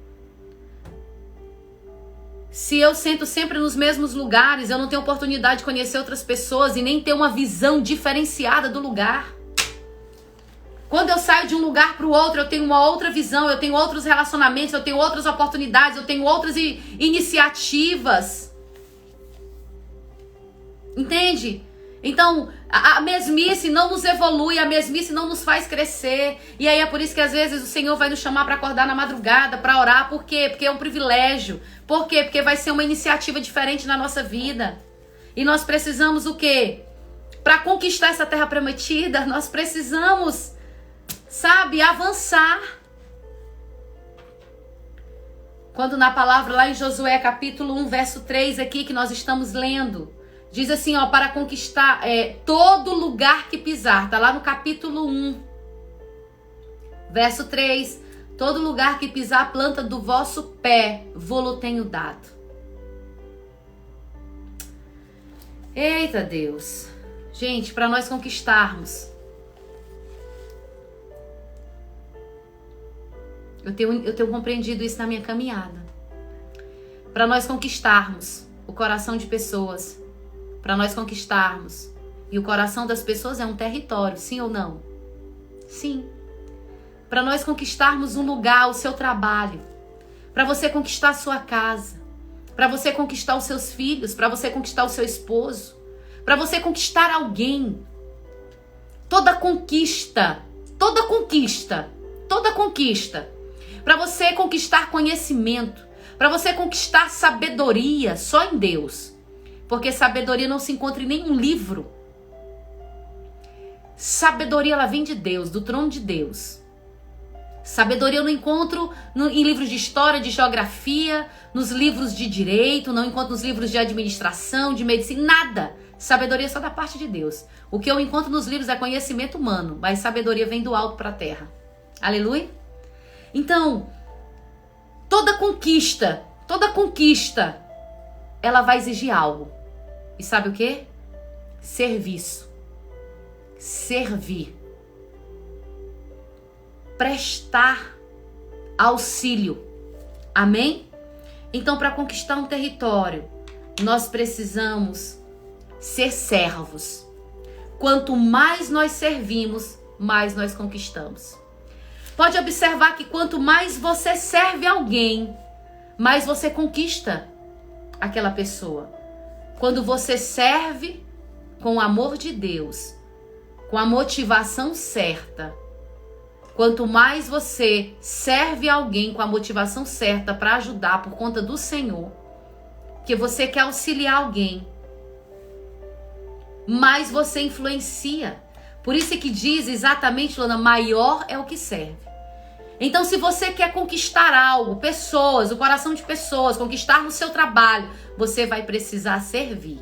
Se eu sento sempre nos mesmos lugares, eu não tenho oportunidade de conhecer outras pessoas e nem ter uma visão diferenciada do lugar. Quando eu saio de um lugar para o outro, eu tenho uma outra visão, eu tenho outros relacionamentos, eu tenho outras oportunidades, eu tenho outras iniciativas. Entende? Então, a mesmice não nos evolui, a mesmice não nos faz crescer. E aí é por isso que às vezes o Senhor vai nos chamar para acordar na madrugada, para orar. Por quê? Porque é um privilégio. Por quê? Porque vai ser uma iniciativa diferente na nossa vida. E nós precisamos o quê? Para conquistar essa terra prometida, nós precisamos, sabe, avançar. Quando na palavra lá em Josué capítulo 1, verso 3 aqui que nós estamos lendo, diz assim, ó, para conquistar todo lugar que pisar. Tá lá no capítulo 1, verso 3. Todo lugar que pisar a planta do vosso pé, vô-lo tenho dado. Eita Deus. Gente, para nós conquistarmos, eu tenho compreendido isso na minha caminhada. Para nós conquistarmos o coração de pessoas, para nós conquistarmos, e o coração das pessoas é um território, sim ou não? Sim. Para nós conquistarmos um lugar, o seu trabalho, para você conquistar a sua casa, para você conquistar os seus filhos, para você conquistar o seu esposo, para você conquistar alguém. Toda conquista, para você conquistar conhecimento, para você conquistar sabedoria, só em Deus. Porque sabedoria não se encontra em nenhum livro. Sabedoria, ela vem de Deus, do trono de Deus. Sabedoria eu não encontro em livros de história, de geografia, nos livros de direito, não encontro nos livros de administração, de medicina, nada. Sabedoria é só da parte de Deus. O que eu encontro nos livros é conhecimento humano, mas sabedoria vem do alto para a terra. Aleluia? Então, toda conquista, ela vai exigir algo. E sabe o quê? Serviço. Servir. Prestar auxílio. Amém? Então, para conquistar um território, nós precisamos ser servos. Quanto mais nós servimos, mais nós conquistamos. Pode observar que quanto mais você serve alguém, mais você conquista aquela pessoa. Quando você serve com o amor de Deus, com a motivação certa, quanto mais você serve alguém com a motivação certa para ajudar por conta do Senhor, que você quer auxiliar alguém, mais você influencia. Por isso é que diz exatamente, Luana, maior é o que serve. Então, se você quer conquistar algo, pessoas, o coração de pessoas, conquistar no seu trabalho, você vai precisar servir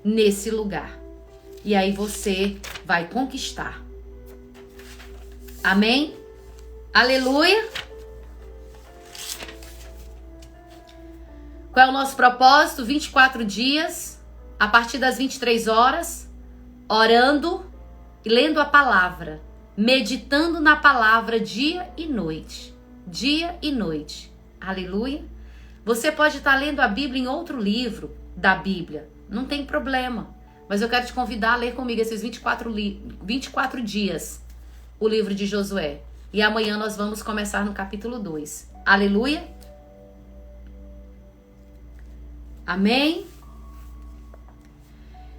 nesse lugar. E aí você vai conquistar. Amém? Aleluia! Qual é o nosso propósito? 24 dias, a partir das 23 horas, orando e lendo a palavra, meditando na palavra dia e noite. Dia e noite. Aleluia! Você pode estar lendo a Bíblia em outro livro da Bíblia, não tem problema. Mas eu quero te convidar a ler comigo esses 24 dias, o livro de Josué. E amanhã nós vamos começar no capítulo 2. Aleluia! Amém?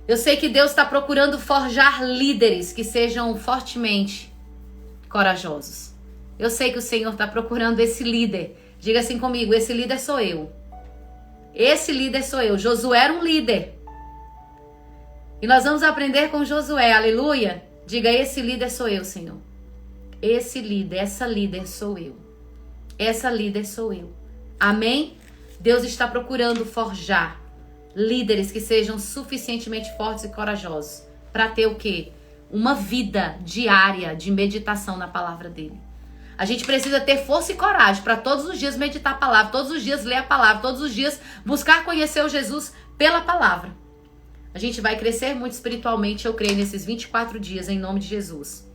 Eu sei que Deus está procurando forjar líderes que sejam fortemente corajosos. Eu sei que o Senhor está procurando esse líder. Diga assim comigo, esse líder sou eu. Esse líder sou eu. Josué era um líder. E nós vamos aprender com Josué, aleluia? Diga, esse líder sou eu, Senhor. Esse líder, essa líder sou eu. Essa líder sou eu. Amém? Deus está procurando forjar líderes que sejam suficientemente fortes e corajosos para ter o quê? Uma vida diária de meditação na palavra dele. A gente precisa ter força e coragem para todos os dias meditar a palavra, todos os dias ler a palavra, todos os dias buscar conhecer o Jesus pela palavra. A gente vai crescer muito espiritualmente, eu creio, nesses 24 dias, em nome de Jesus.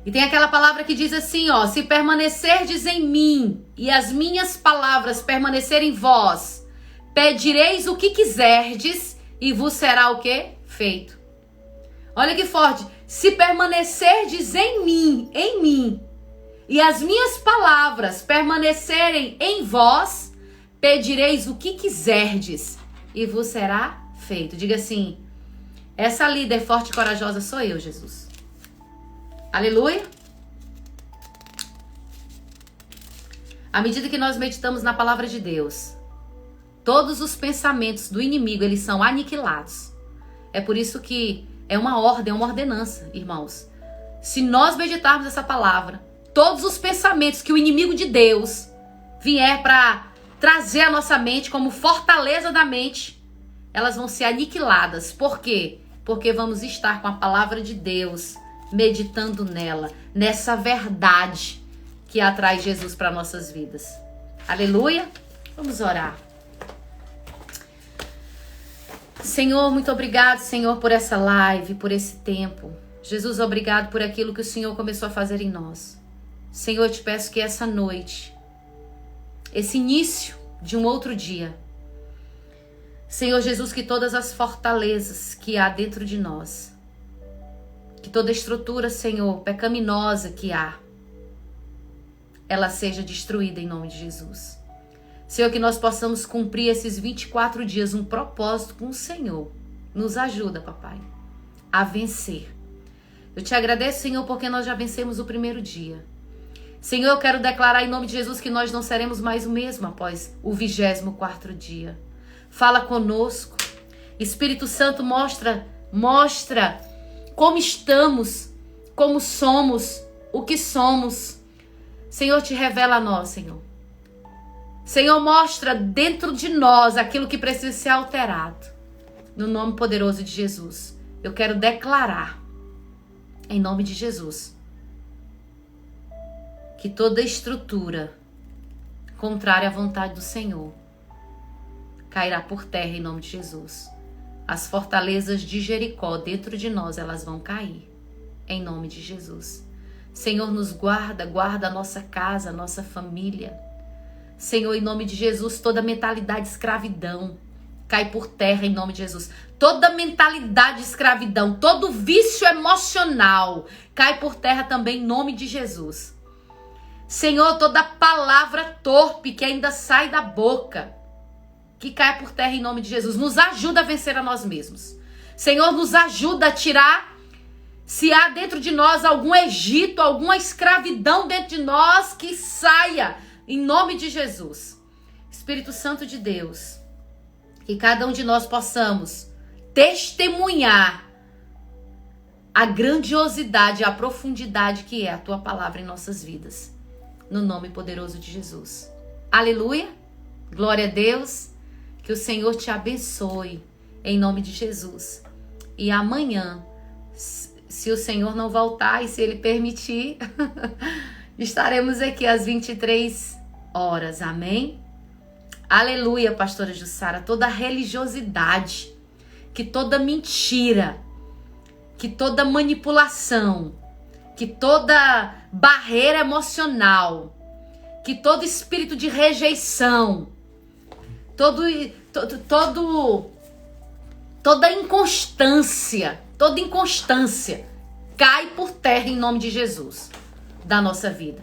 E tem aquela palavra que diz assim, ó, se permanecerdes em mim e as minhas palavras permanecerem em vós, pedireis o que quiserdes e vos será o quê? Feito. Olha que forte. Se permanecerdes em mim, e as minhas palavras permanecerem em vós, pedireis o que quiserdes e vos será feito. Diga assim, essa líder forte e corajosa sou eu, Jesus. Aleluia. À medida que nós meditamos na palavra de Deus, todos os pensamentos do inimigo, eles são aniquilados. É por isso que é uma ordem, é uma ordenança, irmãos. Se nós meditarmos essa palavra, todos os pensamentos que o inimigo de Deus vier para trazer a nossa mente como fortaleza da mente, elas vão ser aniquiladas. Por quê? Porque vamos estar com a palavra de Deus, meditando nela, nessa verdade que atrai Jesus para nossas vidas. Aleluia? Vamos orar. Senhor, muito obrigado, Senhor, por essa live, por esse tempo. Jesus, obrigado por aquilo que o Senhor começou a fazer em nós. Senhor, eu te peço que essa noite, esse início de um outro dia, Senhor Jesus, que todas as fortalezas que há dentro de nós, que toda estrutura, Senhor, pecaminosa que há, ela seja destruída em nome de Jesus. Senhor, que nós possamos cumprir esses 24 dias, um propósito com o Senhor. Nos ajuda, papai, a vencer. Eu te agradeço, Senhor, porque nós já vencemos o primeiro dia. Senhor, eu quero declarar em nome de Jesus que nós não seremos mais o mesmo após o 24º dia. Fala conosco. Espírito Santo, mostra como estamos, como somos, o que somos. Senhor, te revela a nós, Senhor. Senhor, mostra dentro de nós aquilo que precisa ser alterado. No nome poderoso de Jesus, eu quero declarar, em nome de Jesus, que toda estrutura contrária à vontade do Senhor cairá por terra em nome de Jesus. As fortalezas de Jericó dentro de nós, elas vão cair em nome de Jesus. Senhor, nos guarda, guarda a nossa casa, a nossa família. Senhor, em nome de Jesus, toda mentalidade de escravidão cai por terra em nome de Jesus. Toda mentalidade de escravidão, todo vício emocional cai por terra também em nome de Jesus. Senhor, toda palavra torpe que ainda sai da boca, que cai por terra em nome de Jesus. Nos ajuda a vencer a nós mesmos. Senhor, nos ajuda a tirar, se há dentro de nós algum Egito, alguma escravidão dentro de nós, que saia em nome de Jesus. Espírito Santo de Deus, que cada um de nós possamos testemunhar a grandiosidade, a profundidade que é a tua palavra em nossas vidas. No nome poderoso de Jesus. Aleluia. Glória a Deus. Que o Senhor te abençoe em nome de Jesus. E amanhã, se o Senhor não voltar e se Ele permitir, estaremos aqui às 23 horas. Amém? Aleluia, pastora Jussara. Toda religiosidade, que toda mentira, que toda manipulação, que toda barreira emocional, que todo espírito de rejeição, toda inconstância cai por terra em nome de Jesus da nossa vida.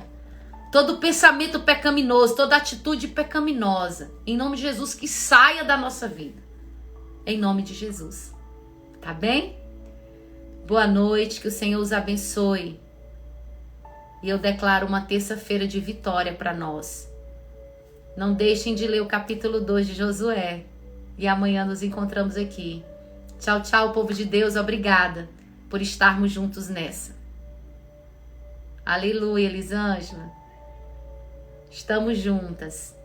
Todo pensamento pecaminoso, toda atitude pecaminosa, em nome de Jesus, que saia da nossa vida. Em nome de Jesus. Tá bem? Boa noite, que o Senhor os abençoe. E eu declaro uma terça-feira de vitória para nós. Não deixem de ler o capítulo 2 de Josué. E amanhã nos encontramos aqui. Tchau, tchau, povo de Deus. Obrigada por estarmos juntos nessa. Aleluia, Elisângela. Estamos juntas.